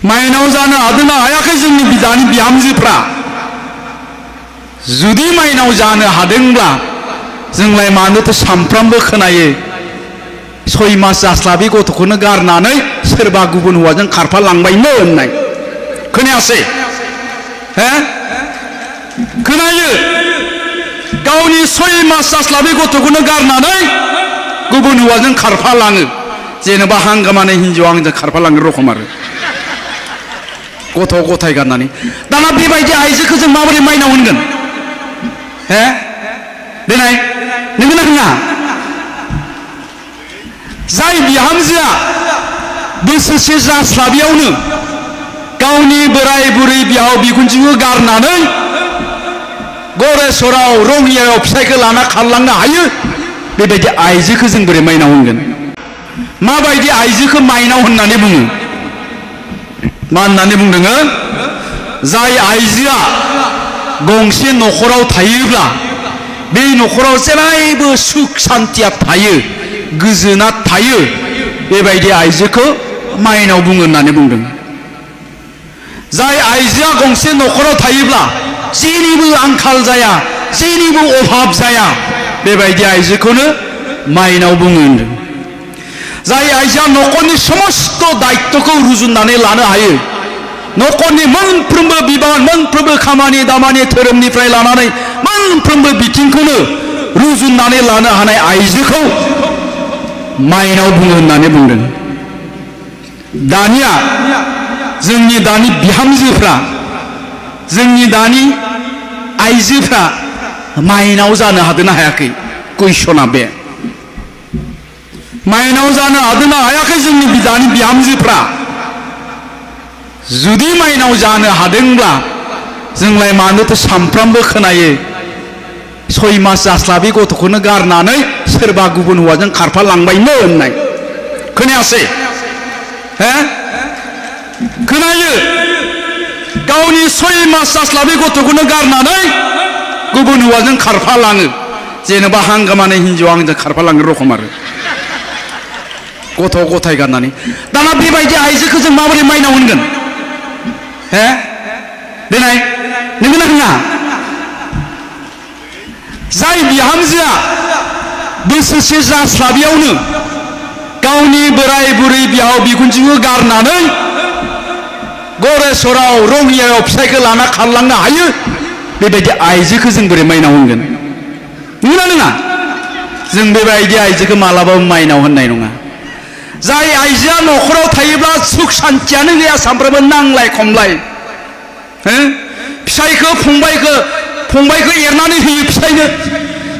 माइनाव जानो हादोंना हायाखै जोंनि दानि बिहामजोफ्रा? जुदि माइनाव जानो हादोंब्ला जोंलाय मानोथो सामफ्रामबो खोनायो 6 मास जास्लाबै गथ'खौनो गारनानै सोरबा गुबुन हौवाजों खारफालांबायनो होननाय खोनायासै? खोनायो। गावनि 6 मास जास्लाबै गथ'खौनो गारनानै गुबुन हौवाजों खारफालाङो। जेनेबा हांगामानि हिन्जावा आंजों खारफालांनो रखम आरो गथ' गथाय गारनानै। दाना बेबायदि आइजोखौ जों माबोरै माइनाव होनगोन? देनाय नोंगोना नङा? जाय बिहामजोआ बोसोरसे जास्लाबियावनो गावनि बोराय बुरै बिहाव बिखुनजोखौ गारनानै गरेस्वराव रङियायाव फिसाइखौ लाना खारलांनो हायो, बेबायदि आइजोखौ जों बोरै माइनाव होनगोन? माबायदि आइजोखौ माइनाव होननानै बुङो? मा होननानै बुंदों? जाय आइजोआ गंसे न'खराव थायोब्ला बे न'खराव जेरावबो सुख सान्थिया थायो, गोजोना थायो, बेबायदि आइजोखौ माइनाव बुङो होननानै बुंदों। जाय आइजोआ गंसे न'खराव थायोब्ला जेनिबो आंखाल जाया, जेनिबो अभाब जाया, बेबायदि आइजोखौनो माइनाव बुङो होनदों। जाय आइजोआ न'खरनि समस्त दायित्वखौ रुजुननानै लानो हायो, न'खरनि मोनफ्रोमबो बिबान, मोनफ्रोमबो खामानि दामानि, धोरोमनिफ्राय लानानै मोनफ्रोमबो बिथिंखौनो रुजुननानै लानो हानाय आइजोखौ माइनाव बुङो होननानै बुंदों। दानिया जोंनि दानि बिहामजोफ्रा, जोंनि दानि आइजोफ्रा माइनाव जानो हादोंना हायाखै? कुइसना बे। माइनाव जानो हादोंना हायाखै जोंनि दानि बिहामजोफ्रा? जुदि माइनाव जानो हादोंब्ला जोंलाय मानोथो सामफ्रामबो खोनायो 6 मास जास्लाबै गथ'खौनो गारनानै सोरबा गुबुन हौवाजों खारफालांबायनो होननाय खोनायासै? खोनायो। गावनि 6 मास जास्लाबै गथ'खौनो गारनानै गुबुन हौवाजों खारफालाङो। जेनेबा हांगामानि हिन्जावा आंजों खारफालांनो रखम आरो गथ' गथाय गारनानै। दाना बेबायदि आइजोखौ जों माबोरै माइनाव होनगोन? देनाय नोंगोना नङा? जाय बिहामजोआ बोसोरसे जास्लाबियावनो गावनि बोराय बुरै बिहाव बिखुनजोखौ गारनानै गरेस्वराव रङियायाव फिसाइखौ लाना खारलांनो हायो, बेबायदि आइजोखौ जों बोरै माइनाव होनगोन? नंगौना नङा? जों बेबायदि आइजोखौ मालाबाबो माइनाव होननाय नङा। जाय आइजोआ न'खराव थायोब्ला सुख सान्थियानो गैया, सामफ्रामबो नांलाय खमलाय, फिसाइखौ फंबायखौ एरनानै होयो,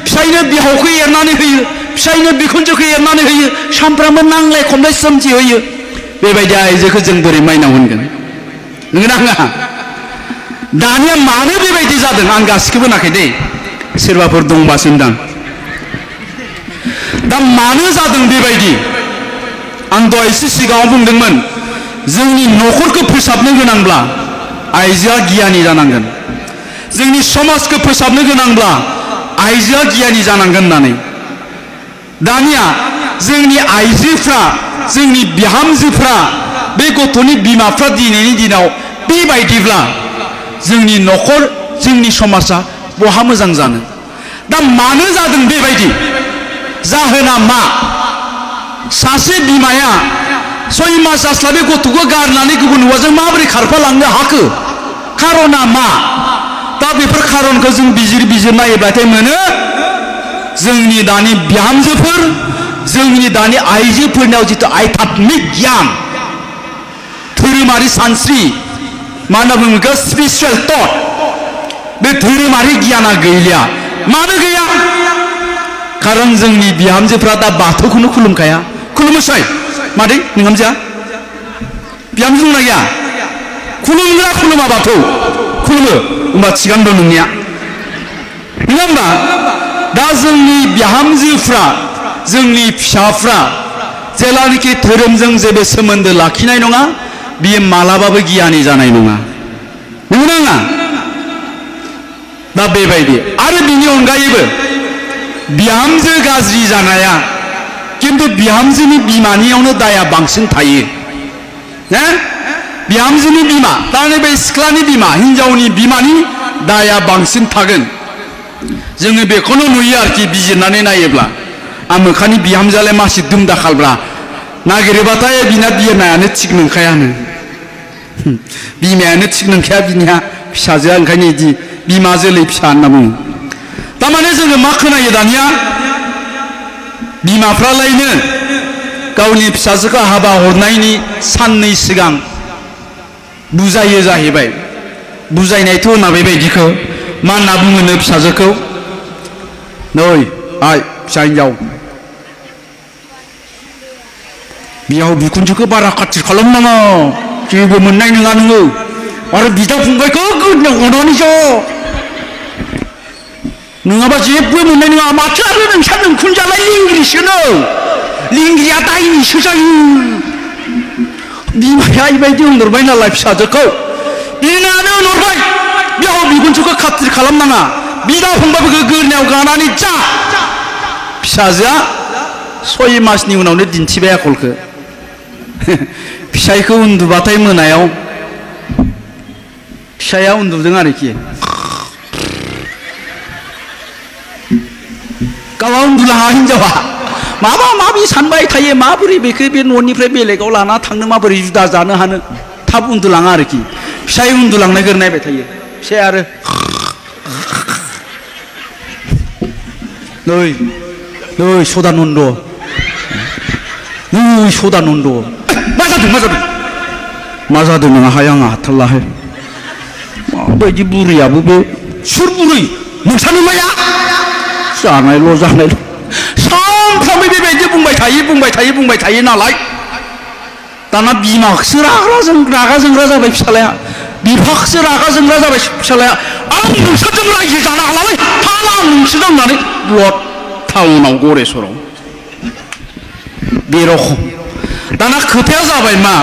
फिसाइनो बिहावखौ एरनानै होयो, फिसाइनो बिखुनजोखौ एरनानै होयो, सामफ्रामबो नांलाय खमलाय सोमजिहोयो, बेबायदि आइजोखौ जों बोरै माइनाव होनगोन? नंगौना नङा? दानिया मानो बेबायदि जादों आं गासिखौबो होनाखै दे, सोरबाफोर दंबासो होनदां। दा मानो जादों बेबायदि? आं दहायसो सिगाङाव बुंदोंमोन, जोंनि न'खरखौ फोसाबनो गोनांब्ला आइजोआ गियानि जानांगोन, जोंनि समाजखौ फोसाबनो गोनांब्ला आइजोआ गियानि जानांगोन होननानै। दानिया जोंनि आइजोफ्रा, जोंनि बिहामजोफ्रा, बे गथ'नि बिमाफ्रा दिनैनि दिनाव बेबायदिब्ला जोंनि न'खर, जोंनि समाजा बहा मोजां जानो? दा मानो जादों बेबायदि? जाहोना मा? सासे बिमाया 6 मास जास्लाबै गथ'खौ गारनानै गुबुन हौवाजों माबोरै खारफालांनो हाखो? खारना मा? दा बेफोर खारनखौ जों बिजिर नायोब्लाथाय मोनो, जोंनि दानि बिहामजोफोर, जोंनि दानि आइजोफोरनियाव जिथु आध्यात्मिक गियान, धोरोमारि सानस्रि, मा होनना बुङो बेखौ? स्पिरिचुवेल थट, बे धोरोमारि गियाना गैलिया। मानो गैया? खारन जोंनि बिहामजोफ्रा दा बाथौखौनो खुलुमखाया। खुलुमोसै मादै नोंहामजोआ? बिहामजो दंना गैया? खुलुमग्रा खुलुमा बाथौ? खुलुमो। होमबा थिगानो दं नोंनिया, नङा होमबा? दा जोंनि बिहामजोफ्रा, जोंनि फिसाफ्रा जेलानिखि धोरोमजों जेबो सोमोन्दो लाखिनाय नङा, बियो मालाबाबो गियानि जानाय नङा। नंगौना नङा? दा बेबायदि। आरो बिनि अनगायैबो बिहामजो गाज्रि जानाया, किन्तु बिहामजोनि बिमानियावनो दाया बांसिन थायो। बिहामजोनि बिमा तारमाने बे सिख्लानि बिमा हिनजावनि बिमानि दाया बांसिन थागोन जोङो बेखौनो नुयो आरोखि बिजिरनानै नायोब्ला आमोखानि बिहामजोआलाय मासि दुमदाखालब्रा नागिरोबाथाय बिना बिमायानो थिग नंखायानो बिमायानो थिग नंखाया बिनिया फिसाजोआ ओंखायनो इदि बिमा जोलै फिसा होनना बुङो तारमाने जोङो मा खोनायो दानिया बिमाफ्रालायनो गावनि फिसाजोखौ हाबा हरनायनि साननै सिगां बुजायो जाहैबाय बुजायनायथ' होना बेबायदिखौ मा होनना बुङोनो फिसाजोखौ नै आइ फिसा हिनजाव बिहाव बिखुनजोखौ बारा खाथिर खालामनाङा जेबो मोननाय नङा नोङो आरो बिदा फंबायखौ गोदनायाव अनानैसो नङाबा जेबो मोननाय नङा माथो आरो नोंसा नोंखुनजालाय लिंग्रिसोनो लिंग्रिया दायनिसो जायो बिमाया बेबायदि होनहरबाय नालाय फिसाजोखौ बिनानो होनहरबाय बिहाव बिखुनजोखौ खाथिर खालामनाङा बिदा फंबायफोरखौ गोदनायाव गानानै जा फिसाजोआ 6 मासनि उनावनो दिन्थिबाय आखलखौ फिसायखौ उन्दुबाथाय मोनायाव फिसाया उन्दुदों आरोखि गावहा उन्दुलाङा हिनजावा माबा माबि सानबाय थायो माबोरै बेखौ बे न'निफ्राय बेलेगाव लाना थांनो माबोरै जुदा जानो हानो थाब उन्दुलाङा आरोखि फिसाय उन्दुलांनायखौ नायबाय थायो फिसाय आरो नै नै सदानन्द नै सदानन्द मा जादों मा जादों नोंहाय आंहा हाथारलाहाय माबायदि बुरैयाबो बे सोर बुरै नोंसानो माया जानायल' सानफ्रामबो बेबायदि बुंबाय थायो नालाय दाना बिमाखौसो रागा जोंग्रा जाबाय फिसालाया बिफाखौसो रागा जोंग्रा जाबाय फिसालाया आं नोंसोरजों रायजो जानो हालालै हाला आं नोंसोरजों होननानै ब्लड टाउनाव गरेस्वराव बे रखम दाना खोथाया जाबाय मा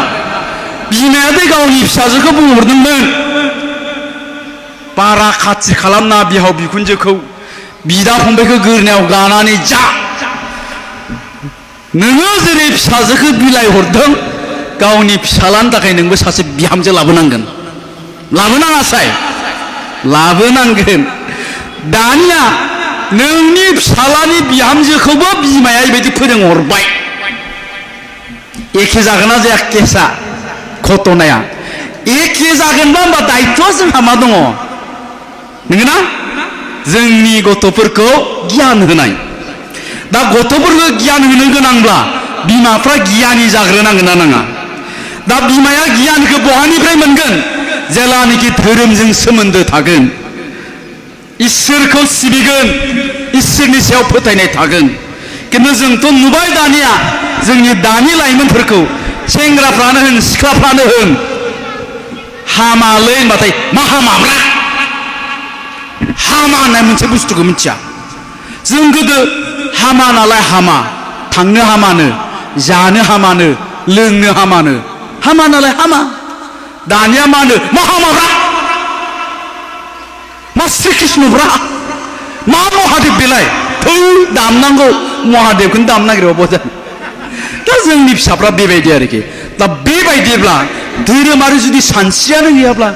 बिमाया बे गावनि फिसाजोखौ बुंहरदोंमोन बारा खाथि खालामना बिहाव बिखुनजोखौ बिदा फंबायखौ गोरनायाव गानानै जा नोङो जेरै फिसाजोखौ बिलाइ हरदों गावनि फिसालानि थाखाय नोंबो सासे बिहामजो लाबोनांगोन लाबोनाङासाय लाबोनांगोन दानिया नोंनि फिसालानि बिहामजोखौबो बिमाया बेबायदि फोरोंहरबाय एखे जागोन ना जाया केसा घटनाया एखे जागोनबा होमबा दायित्वआ जोंहा मा दङ नंगौना जोंनि गथ'फोरखौ गियान होनाय दा गथ'फोरखौ गियान होनो गोनांब्ला बिमाफ्रा गियानि जाग्रोनांगोन ना नाङा दा बिमाया गियानखौ बहानिफ्राय मोनगोन जेलानोखि धोरोमजों सोमोन्दो थागोन इसोरखौ सिबिगोन इसोरनि सायाव फोथायनाय थागोन खिन्थु जोंथ' नुबाय दानिया जोंनि दानि लाइमोनफोरखौ सेंग्राफ्रानो होन सिख्लाफ्रानो होन हामालै होनबाथाय मा हामाब्रा हामा होननाय मोनसे बुस्थुखौ मिथिया जों गोदो हामा नालाय हामा थांनो हामानो जानो हामानो लोंनो हामानो हामा नालाय हामा दानिया मा होनो मा हामाब्रा मा श्री कृष्णब्रा मा महादेव बेलाय थौ दामनांगौ महादेवखौनो दामनो नागिरबा बजा दा जोंनि फिसाफ्रा बेबायदि आरोखि दा बेबायदिब्ला धोरोमारि जुदि सानस्रियानो गैयाब्ला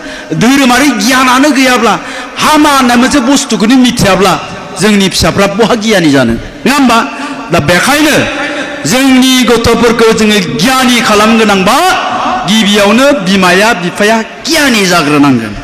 धोरोमारि गियानानो गैयाब्ला हामा होननाय मोनसे बुस्थुखौनो मिथियाब्ला जोंनि फिसाफ्रा बहा गियानि जानो नङा होमबा दा बेखायनो जोंनि गथ'फोरखौ जोङो गियानि खालामनो गोनांबा गिबियावनो बिमाया बिफाया गियानि जाग्रोनांगोन